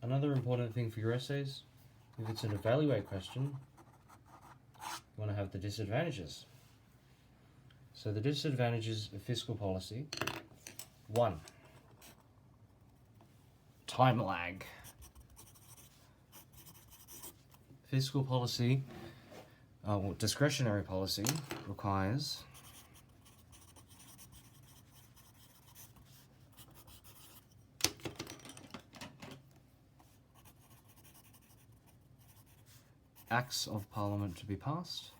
Another important thing for your essays, if it's an evaluate question, you want to have the disadvantages. So the disadvantages of fiscal policy. 1. Time lag. Fiscal policy, discretionary policy, requires Acts of Parliament to be passed.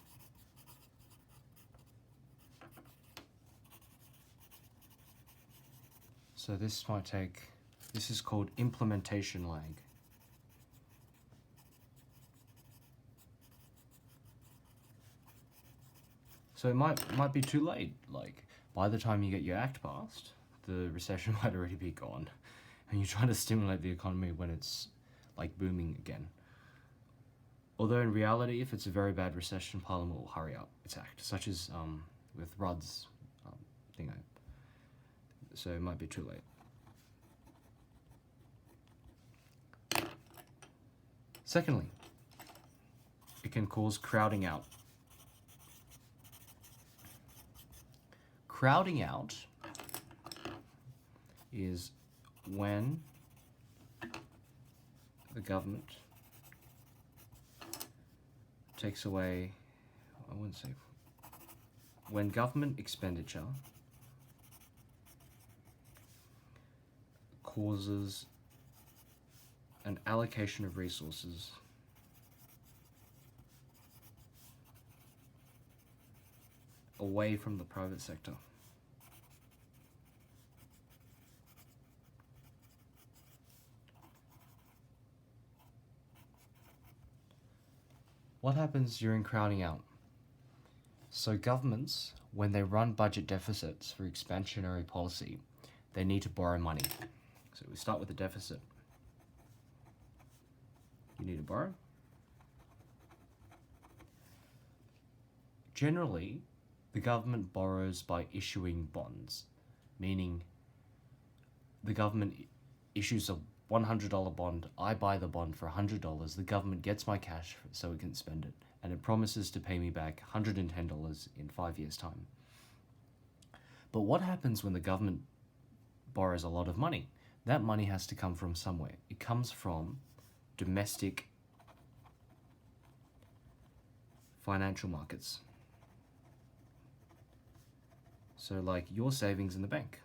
So this is called implementation lag. So it might be too late. Like, by the time you get your act passed, the recession might already be gone, and you're trying to stimulate the economy when it's like booming again. Although in reality, if it's a very bad recession, Parliament will hurry up its act, such as with Rudd's thing. So it might be too late. Secondly, it can cause crowding out. Crowding out is when the government takes away, when government expenditure causes an allocation of resources away from the private sector. What happens during crowding out? So governments, when they run budget deficits for expansionary policy, they need to borrow money. So we start with the deficit. You need to borrow. Generally, the government borrows by issuing bonds, meaning the government issues a $100 bond, I buy the bond for $100, the government gets my cash so it can spend it, and it promises to pay me back $110 in 5 years' time. But what happens when the government borrows a lot of money? That money has to come from somewhere. It comes from domestic financial markets. So like your savings in the bank.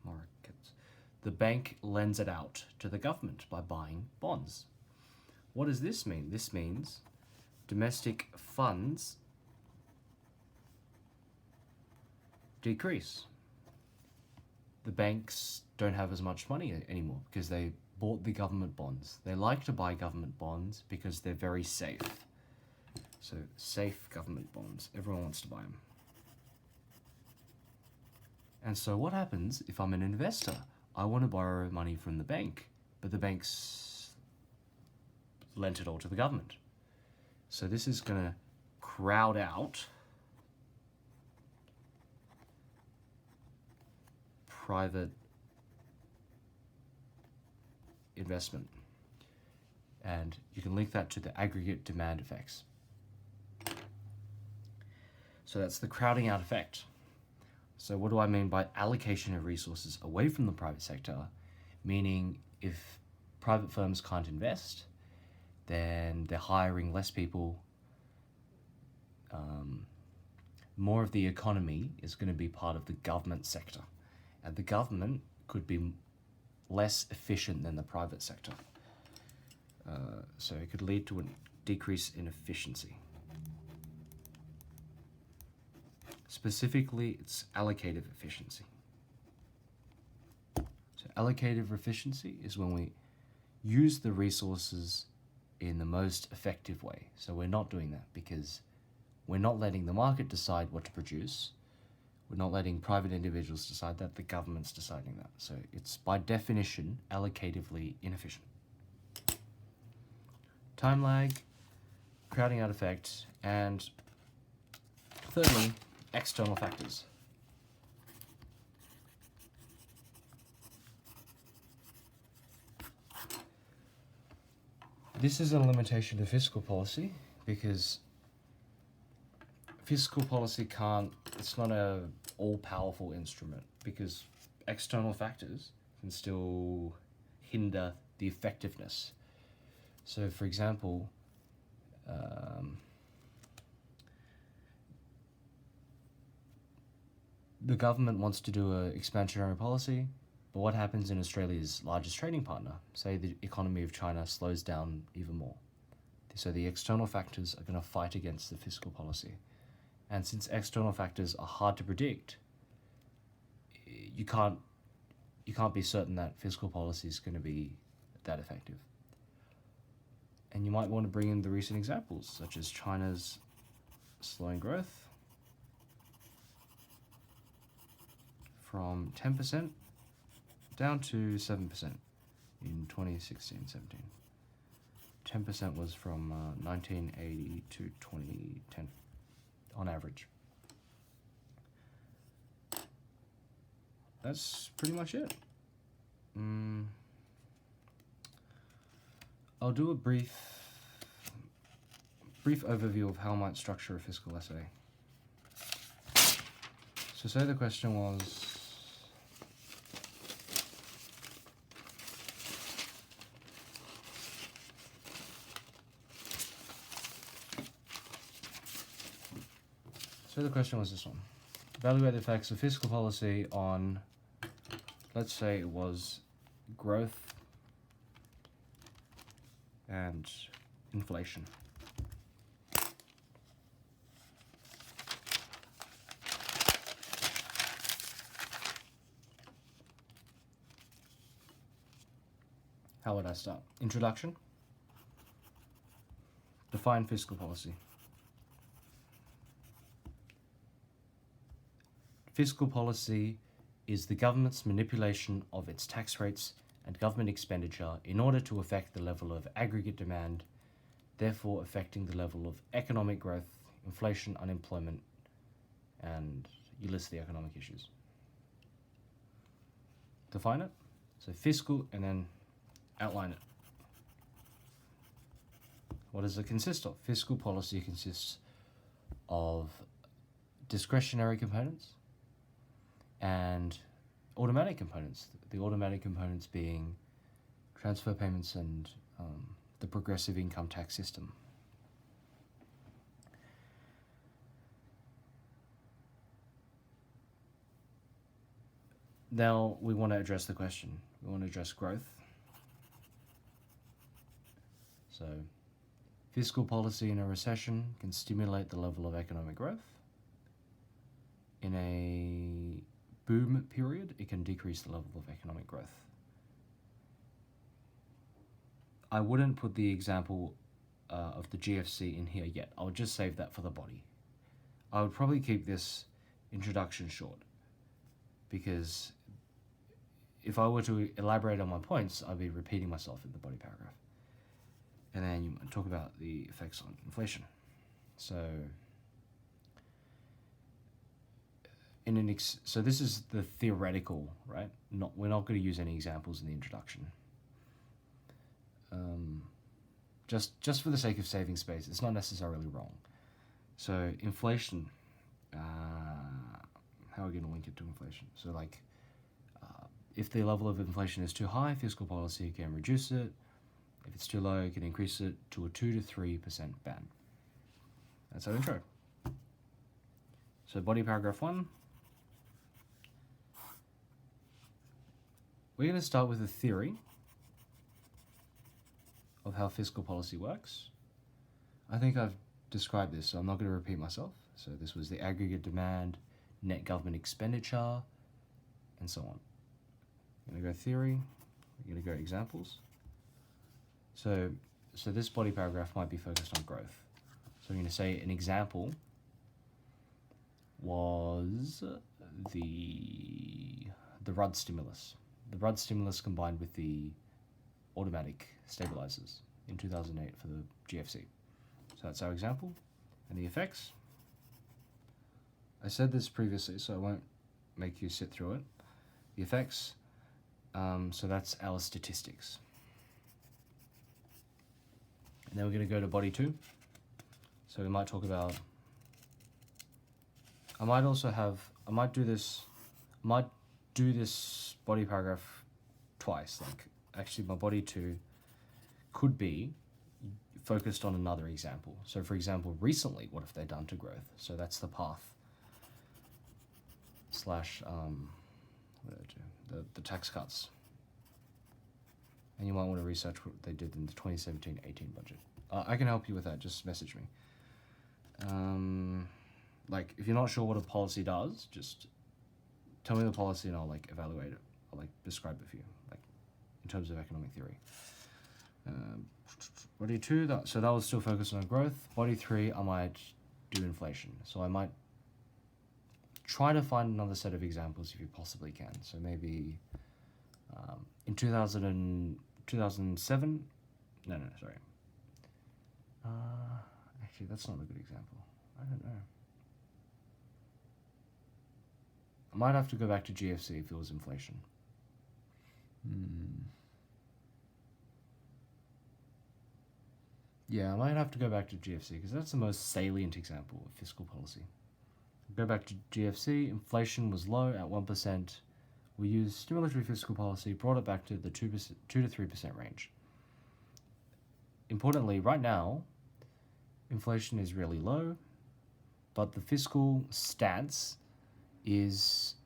Markets. The bank lends it out to the government by buying bonds. What does this mean? This means domestic funds decrease. The banks don't have as much money anymore because they bought the government bonds. They like to buy government bonds because they're very safe. So safe government bonds, everyone wants to buy them. And so what happens if I'm an investor? I want to borrow money from the bank, but the bank's lent it all to the government. So this is going to crowd out private investment. And you can link that to the aggregate demand effects. So that's the crowding out effect. So what do I mean by allocation of resources away from the private sector? Meaning if private firms can't invest, then they're hiring less people. More of the economy is going to be part of the government sector. And the government could be less efficient than the private sector. So it could lead to a decrease in efficiency. Specifically, it's allocative efficiency. So allocative efficiency is when we use the resources in the most effective way. So we're not doing that because we're not letting the market decide what to produce. We're not letting private individuals decide that, the government's deciding that. So it's by definition allocatively inefficient. Time lag, crowding out effect, and thirdly, external factors. This is a limitation to fiscal policy because fiscal policy it's not a all-powerful instrument because external factors can still hinder the effectiveness. So, for example, the government wants to do an expansionary policy, but what happens in Australia's largest trading partner? Say the economy of China slows down even more. So the external factors are going to fight against the fiscal policy. And since external factors are hard to predict, you can't be certain that fiscal policy is going to be that effective. And you might want to bring in the recent examples, such as China's slowing growth from 10% down to 7% in 2016-17. 10% was from 1980 to 2010 on average. That's pretty much it. I'll do a brief overview of how I might structure a fiscal essay. So say the question was, this one. Evaluate the effects of fiscal policy on, let's say it was growth and inflation. How would I start? Introduction. Define fiscal policy. Fiscal policy is the government's manipulation of its tax rates and government expenditure in order to affect the level of aggregate demand, therefore affecting the level of economic growth, inflation, unemployment, and you list the economic issues. Define it. So fiscal, and then outline it. What does it consist of? Fiscal policy consists of discretionary components and automatic components. The automatic components being transfer payments and the progressive income tax system. Now we want to address the question. We want to address growth. So, fiscal policy in a recession can stimulate the level of economic growth. In a boom period, it can decrease the level of economic growth. I wouldn't put the example of the GFC in here yet. I would just save that for the body. I would probably keep this introduction short because if I were to elaborate on my points, I'd be repeating myself in the body paragraph. And then you talk about the effects on inflation. So, so this is the theoretical, right? We're not going to use any examples in the introduction. Just for the sake of saving space, it's not necessarily wrong. So inflation, how are we going to link it to inflation? So like, if the level of inflation is too high, fiscal policy can reduce it. If it's too low, it can increase it to a 2 to 3% band. That's our intro. So body paragraph 1. We're going to start with a theory of how fiscal policy works. I think I've described this, so I'm not going to repeat myself. So this was the aggregate demand, net government expenditure, and so on. I'm going to go theory, we're going to go examples. So this body paragraph might be focused on growth. So I'm going to say an example was the RUD stimulus. The RUD stimulus combined with the automatic stabilizers in 2008 for the GFC. So that's our example. And the effects. I said this previously, so I won't make you sit through it. The effects, so that's our statistics. Then we're going to go to body 2. So we might talk about, I might do this body paragraph twice. Like, actually my body 2 could be focused on another example. So for example, recently, what have they done to growth? So that's the path slash, what did I do? The tax cuts. And you might want to research what they did in the 2017-18 budget. I can help you with that, just message me. Like, if you're not sure what a policy does, just tell me the policy and I'll like evaluate it. I'll like describe it for you, like in terms of economic theory. Body 2, so that was still focused on growth. Body 3, I might do inflation. So I might try to find another set of examples if you possibly can. So maybe in 2007, sorry. Actually, that's not a good example. I don't know. I might have to go back to GFC if it was inflation. Yeah, I might have to go back to GFC because that's the most salient example of fiscal policy. Go back to GFC, inflation was low at 1%. We used stimulatory fiscal policy, brought it back to the 2 to 3% range. Importantly, right now, inflation is really low, but the fiscal stance is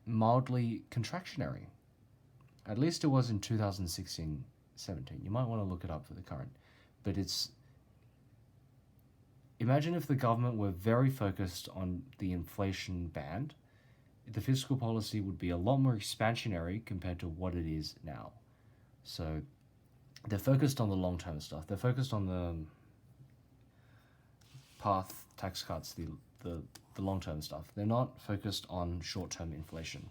mildly contractionary. At least it was in 2016-17. You might want to look it up for the current. But imagine if the government were very focused on the inflation band, the fiscal policy would be a lot more expansionary compared to what it is now. So they're focused on the long-term stuff. They're focused on the path, tax cuts, the long-term stuff. They're not focused on short-term inflation.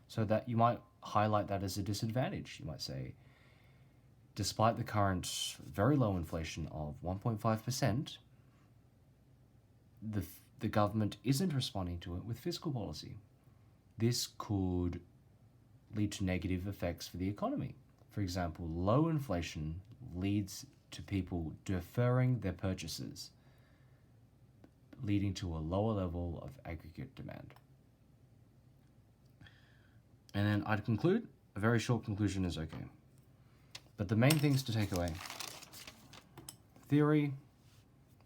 So that you might highlight that as a disadvantage. You might say, despite the current very low inflation of 1.5%, the government isn't responding to it with fiscal policy. This could lead to negative effects for the economy. For example, low inflation leads to people deferring their purchases, leading to a lower level of aggregate demand. And then I'd conclude, a very short conclusion is okay. But the main things to take away: theory,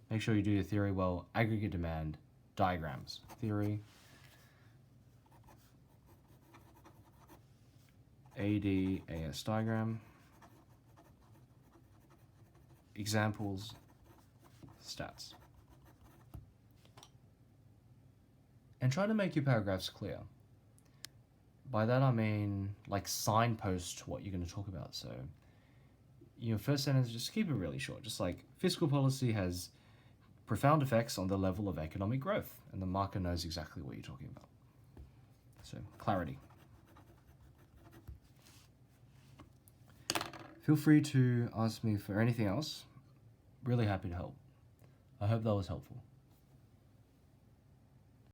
make sure you do your theory well, aggregate demand, diagrams, theory, ADAS diagram, examples, stats. And try to make your paragraphs clear. By that I mean like signpost what you're going to talk about. So your first sentence, just keep it really short. Just like, fiscal policy has profound effects on the level of economic growth, and the marker knows exactly what you're talking about. So clarity. Feel free to ask me for anything else. Really happy to help. I hope that was helpful.